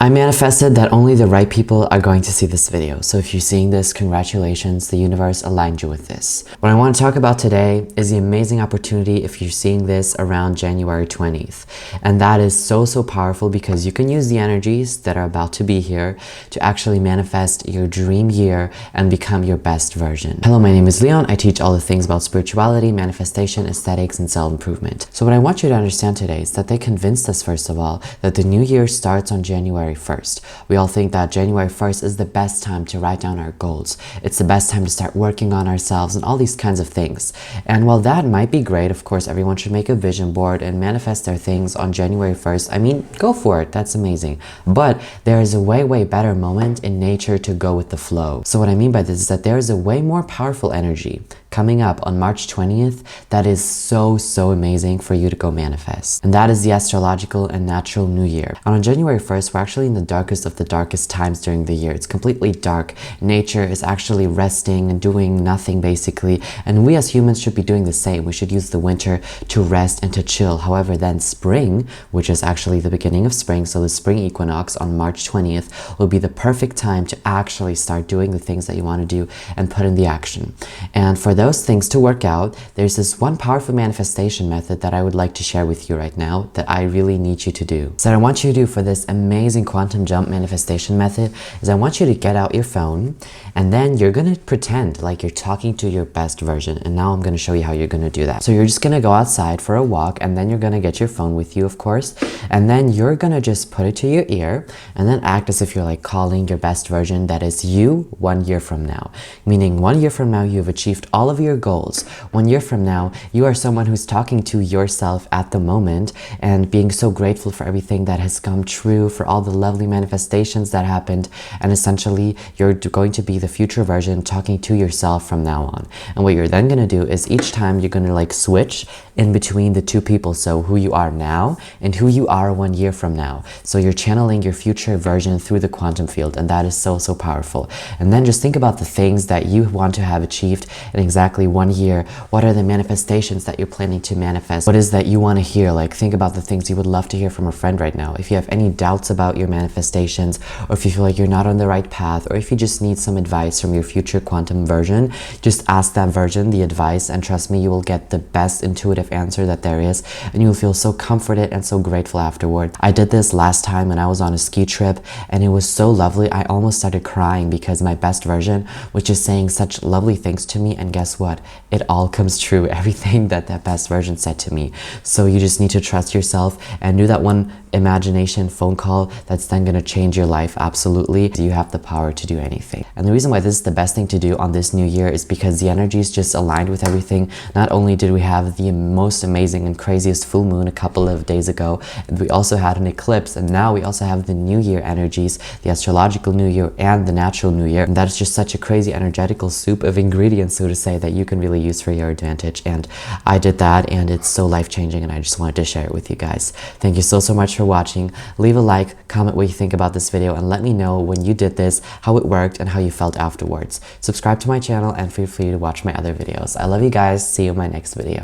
I manifested that only the right people are going to see this video. So if you're seeing this, congratulations, the universe aligned you with this. What I want to talk about today is the amazing opportunity if you're seeing this around January 20th. And that is so powerful because you can use the energies that are about to be here to actually manifest your dream year and become your best version. Hello, my name is Leon. I teach all the things about spirituality, manifestation, aesthetics, and self-improvement. So what I want you to understand today is that they convinced us, first of all, that the new year starts on January 1st. We all think that January 1st is the best time to write down our goals. It's the best time to start working on ourselves and all these kinds of things. And while that might be great, of course, everyone should make a vision board and manifest their things on January 1st. I mean, go for it. That's amazing. But there is a way better moment in nature to go with the flow. So what I mean by this is that there is a way more powerful energy coming up on March 20th that is so amazing for you to go manifest. And that is the astrological and natural new year. And on January 1st, we're actually in the darkest of the darkest times during the year. It's completely dark. Nature is actually resting and doing nothing basically. And we as humans should be doing the same. We should use the winter to rest and to chill. However, then spring, which is actually the beginning of spring, so the spring equinox on March 20th will be the perfect time to actually start doing the things that you want to do and put in the action. And for those things to work out, there's this one powerful manifestation method that I would like to share with you right now that I really need you to do. So what I want you to do for this amazing quantum jump manifestation method is I want you to get out your phone and then you're going to pretend like you're talking to your best version. And now I'm going to show you how you're going to do that. So you're just going to go outside for a walk and then you're going to get your phone with you, of course. And then you're going to just put it to your ear and then act as if you're like calling your best version that is you 1 year from now. Meaning 1 year from now, you've achieved all of your goals. 1 year from now, you are someone who's talking to yourself at the moment and being so grateful for everything that has come true, for all the lovely manifestations that happened. And essentially, you're going to be the future version talking to yourself from now on. And what you're then going to do is each time you're going to like switch in between the two people. So who you are now and who you are 1 year from now. So you're channeling your future version through the quantum field. And that is so powerful. And then just think about the things that you want to have achieved in exactly 1 year. What are the manifestations that you're planning to manifest? What is that you want to hear? Like think about the things you would love to hear from a friend right now. If you have any doubts about your manifestations, or if you feel like you're not on the right path, or if you just need some advice from your future quantum version, just ask that version the advice and trust me, you will get the best intuitive answer that there is and you'll feel so comforted and so grateful afterward. I did this last time when I was on a ski trip and it was so lovely. I almost started crying because my best version was just saying such lovely things to me, and guess what? It all comes true, everything that best version said to me. So you just need to trust yourself and do that one imagination phone call that's then going to change your life. Absolutely, you have the power to do anything. And the reason why this is the best thing to do on this new year is because the energies just aligned with everything. Not only did we have the most amazing and craziest full moon a couple of days ago, and we also had an eclipse, and now we also have the new year energies, the astrological new year and the natural new year. And that is just such a crazy energetical soup of ingredients, so to say, that you can really use for your advantage. And I did that and it's so life-changing, and I just wanted to share it with you guys. Thank you so much for watching. Leave a like, comment what you think about this video, and let me know when you did this, how it worked, and how you felt afterwards. Subscribe to my channel and feel free to watch my other videos. I love you guys. See you in my next video.